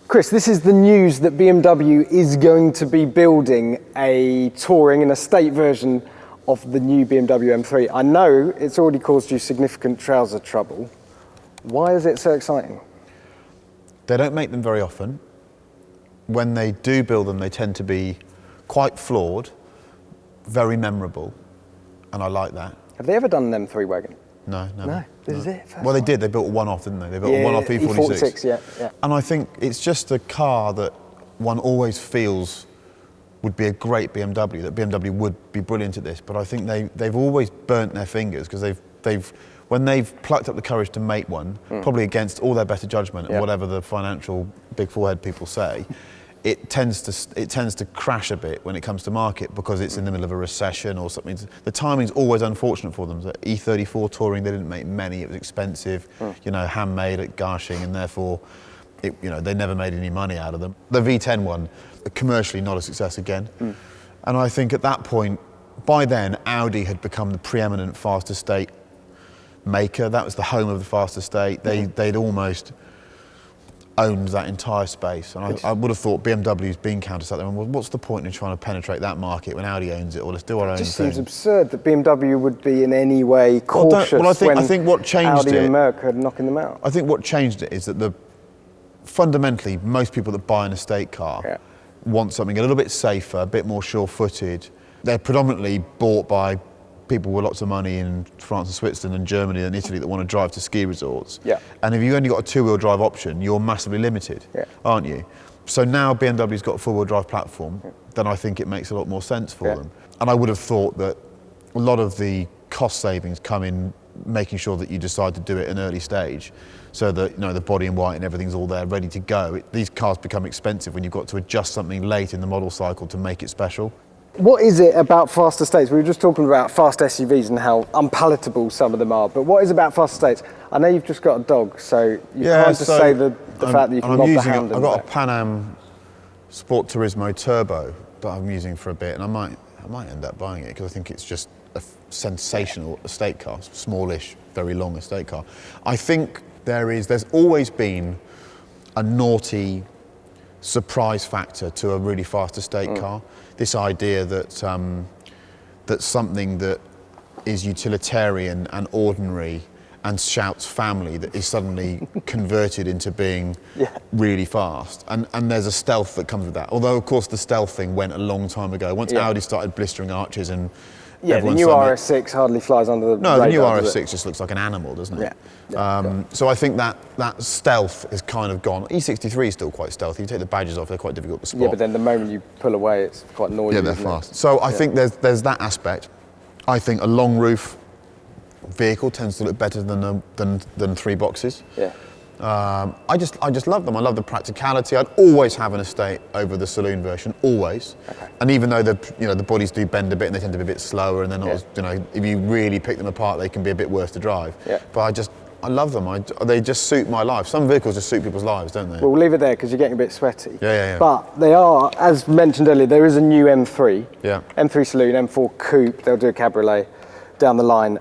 Chris, this is the news that BMW is going to be building a touring and estate version of the new BMW M3. I know it's already caused you significant trouser trouble. Why is it so exciting? They don't make them very often. When they do build them, they tend to be quite flawed, very memorable, and I like that. Have they ever done an M3 wagon? No. No, this is it. Well, they did. They built a one-off, didn't they? They built a one-off E46. E46, yeah. And I think it's just a car that one always feels would be a great BMW, that BMW would be brilliant at this. But I think they've always burnt their fingers because when they've plucked up the courage to make one, probably against all their better judgment and whatever the financial big forehead people say, it tends to crash a bit when it comes to market because it's in the middle of a recession or something. The timing's always unfortunate for them. The E34 Touring, they didn't make many. It was expensive, handmade at Garching, and therefore, they never made any money out of them. The V10 one, commercially not a success again. And I think at that point, by then, Audi had become the preeminent fast estate maker. That was the home of the fast estate. They'd almost owned that entire space, and I would have thought BMW's been counter-sat there. Well, what's the point in trying to penetrate that market when Audi owns it? Or let's do our own thing. It just seems absurd that BMW would be in any way cautious I think what changed Audi and Merc are knocking them out. I think what changed it is that fundamentally most people that buy an estate car want something a little bit safer, a bit more sure-footed. They're predominantly bought by people with lots of money in France and Switzerland and Germany and Italy that want to drive to ski resorts. And if you only got a two-wheel drive option, you're massively limited, aren't you? So now BMW's got a four-wheel drive platform, then I think it makes a lot more sense for them. And I would have thought that a lot of the cost savings come in making sure that you decide to do it at an early stage, so that the body in white and everything's all there ready to go. These cars become expensive when you've got to adjust something late in the model cycle to make it special. What is it about fast estates? We were just talking about fast SUVs and how unpalatable some of them are, but what is about fast estates? I know you've just got a dog, so you can't just say the fact that you can lob the hand in. I've got a Pan Am Sport Turismo Turbo that I'm using for a bit, and I might end up buying it because I think it's just a sensational estate car, smallish, very long estate car. I think there's always been a naughty surprise factor to a really fast estate car. This idea that that something that is utilitarian and ordinary and shouts family that is suddenly converted into being really fast. And there's a stealth that comes with that. Although, of course, the stealth thing went a long time ago. Once Audi started blistering arches and the new RS6 hardly flies under the radar. No, the new RS6 just looks like an animal, doesn't it? So I think that stealth is kind of gone. E63 is still quite stealthy. You take the badges off, they're quite difficult to spot. Yeah, but then the moment you pull away, it's quite noisy. Yeah, they're fast. So I think there's that aspect. I think a long roof vehicle tends to look better than three boxes. I just love them. I love the practicality. I'd always have an estate over the saloon version, always. And even though the bodies do bend a bit and they tend to be a bit slower, and they're not if you really pick them apart, they can be a bit worse to drive. But I love them. They just suit my life. Some vehicles just suit people's lives, don't they? Well, we'll leave it there because you're getting a bit sweaty. Yeah. But they are, as mentioned earlier, there is a new M3. M3 Saloon, M4 Coupe. They'll do a cabriolet down the line.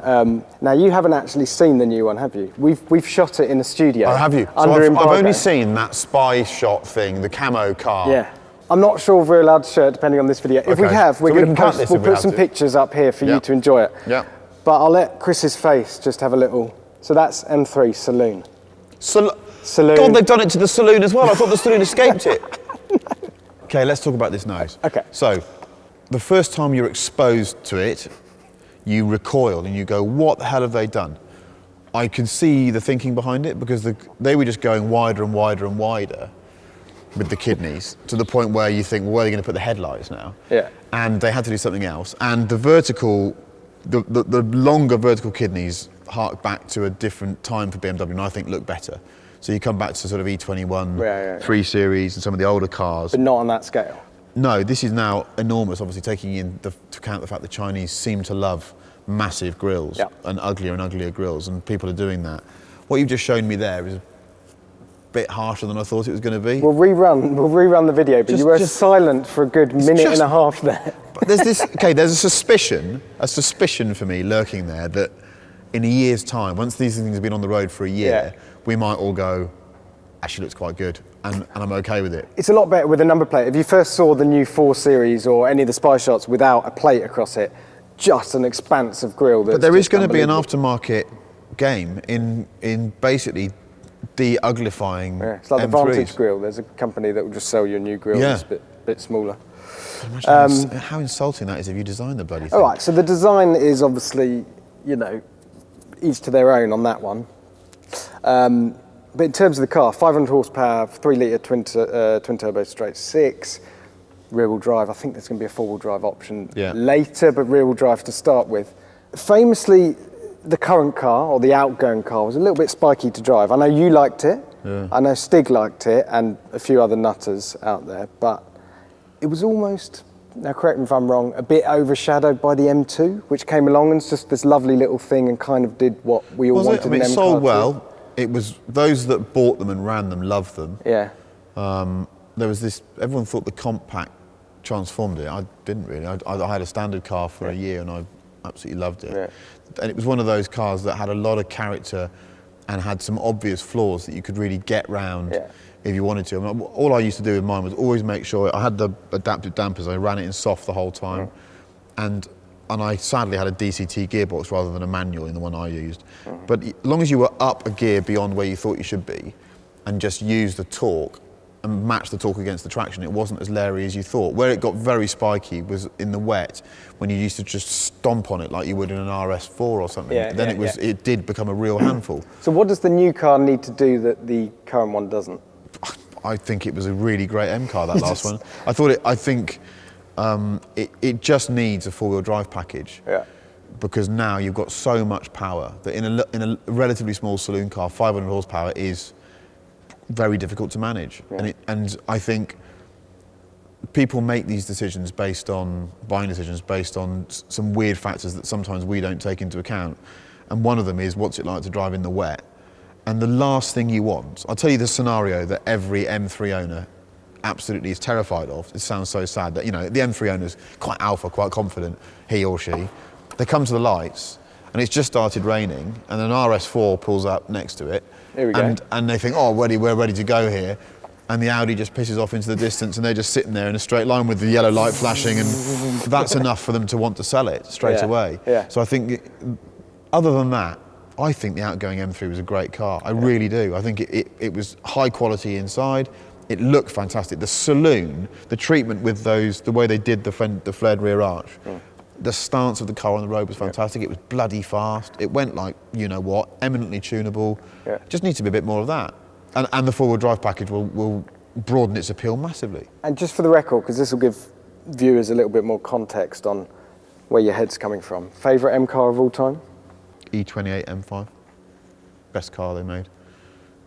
Now, you haven't actually seen the new one, have you? We've shot it in a studio. Oh, have you? So I've only seen that spy shot thing, the camo car. I'm not sure if we're allowed to show it depending on this video. If we have, we'll put some pictures up here for you to enjoy it. But I'll let Chris's face just have a little. So that's M3 Saloon. Saloon. God, they've done it to the saloon as well. I thought the saloon escaped it. Okay, let's talk about this nose. So, the first time you're exposed to it, you recoil and you go, what the hell have they done? I can see the thinking behind it because they were just going wider and wider and wider with the kidneys to the point where you think, well, where are they going to put the headlights now? And they had to do something else. And the longer vertical kidneys hark back to a different time for BMW and I think look better. So you come back to sort of E21, 3 Series and some of the older cars. But not on that scale. No, this is now enormous, obviously taking into account the fact the Chinese seem to love massive grills and uglier grills, and people are doing that. What you've just shown me there is a bit harsher than I thought it was going to be. We'll rerun the video, but you were silent for a good minute and a half there. But there's a suspicion for me lurking there that in a year's time, once these things have been on the road for a year, we might all go, actually looks quite good, and I'm okay with it. It's a lot better with a number plate. If you first saw the new 4 Series or any of the Spy Shots without a plate across it, just an expanse of grille. But there is going to be an aftermarket game in basically de-uglifying it's like M3s. the Vantage grille. There's a company that will just sell you a new grille that's a bit smaller. Imagine how insulting that is if you design the bloody thing. All right, so the design is obviously, you know, each to their own on that one. But in terms of the car, 500 horsepower, 3-litre twin turbo straight 6, rear-wheel drive. I think there's going to be a four-wheel drive option later, but rear-wheel drive to start with. Famously, the current car, or the outgoing car, was a little bit spiky to drive. I know you liked it, I know Stig liked it, and a few other nutters out there, but it was almost, now correct me if I'm wrong, a bit overshadowed by the M2, which came along and it's just this lovely little thing and kind of did what we all wanted. It sold well. It was those that bought them and ran them loved them. Yeah. There was this, everyone thought the compact transformed it. I didn't really. I had a standard car for a year and I absolutely loved it. Yeah. And it was one of those cars that had a lot of character and had some obvious flaws that you could really get round if you wanted to. I mean, all I used to do with mine was always make sure I had the adaptive dampers. I ran it in soft the whole time, and I sadly had a DCT gearbox rather than a manual in the one I used. But as long as you were up a gear beyond where you thought you should be, and just use the torque and match the torque against the traction, it wasn't as leery as you thought. Where it got very spiky was in the wet, when you used to just stomp on it like you would in an RS4 or something. It did become a real handful. So what does the new car need to do that the current one doesn't? I think it was a really great M car, that last one. I think it just needs a four-wheel drive package. Yeah. Because now you've got so much power that in a relatively small saloon car, 500 horsepower is very difficult to manage. Yeah. And I think people make these decisions buying decisions based on some weird factors that sometimes we don't take into account. And one of them is, what's it like to drive in the wet? And the last thing you want, I'll tell you the scenario that every M3 owner absolutely is terrified of. It sounds so sad that, you know, the M3 owner's quite alpha, quite confident, he or she. They come to the lights and it's just started raining and an RS4 pulls up next to it. Here we go. And they think, oh, we're ready to go here. And the Audi just pisses off into the distance and they're just sitting there in a straight line with the yellow light flashing, and that's enough for them to want to sell it straight away. Yeah. So I think, other than that, I think the outgoing M3 was a great car. I really do. I think it was high quality inside. It looked fantastic. The saloon, the treatment with the way they did the flared rear arch, the stance of the car on the road was fantastic. It was bloody fast. It went like, you know what, eminently tunable. Yeah. Just needs to be a bit more of that. And the four-wheel drive package will broaden its appeal massively. And just for the record, because this will give viewers a little bit more context on where your head's coming from. Favourite M car of all time? E28 M5. Best car they made.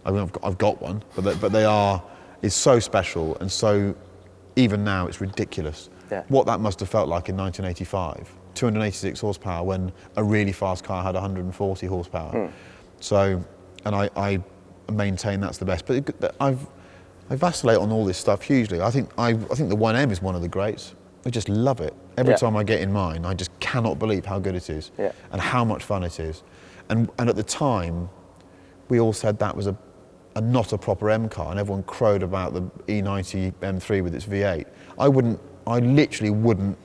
I mean, I've got one, but they are. It's so special, and so even now it's ridiculous. Yeah. What that must have felt like in 1985. 286 horsepower when a really fast car had 140 horsepower. So, and I maintain that's the best. But I vacillate on all this stuff hugely. I think the 1M is one of the greats. I just love it. Every time I get in mine, I just cannot believe how good it is and how much fun it is. And at the time, we all said that was not a proper M car, and everyone crowed about the E90 M3 with its V8. I literally wouldn't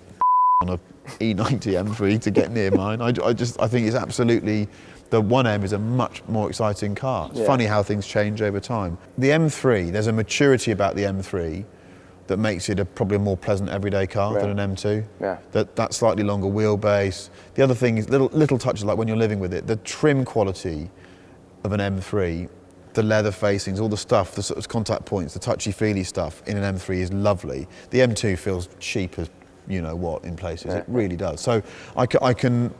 on a E90 M3 to get near mine. I think it's absolutely, the 1M is a much more exciting car. It's funny how things change over time. The M3, there's a maturity about the M3 that makes it probably a more pleasant everyday car than an M2. Yeah. That slightly longer wheelbase. The other thing is little touches like when you're living with it, the trim quality of an M3, the leather facings, all the stuff, the sort of contact points, the touchy-feely stuff in an M3 is lovely. The M2 feels cheap as you know what in places. It really does. So I can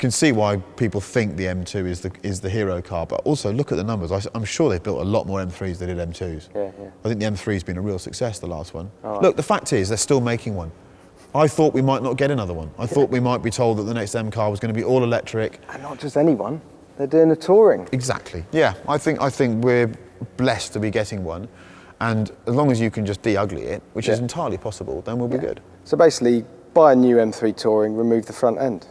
see why people think the M2 is the hero car, but also look at the numbers. I'm sure they've built a lot more M3s than did M2s. I think the M3's been a real success, the last one. Look, the fact is they're still making one. I thought we might not get another one. I thought we might be told that the next M car was going to be all electric. And not just anyone. They're doing a touring. Exactly. Yeah, I think we're blessed to be getting one, and as long as you can just de-ugly it, which is entirely possible, then we'll be good. So basically, buy a new M3 Touring, remove the front end.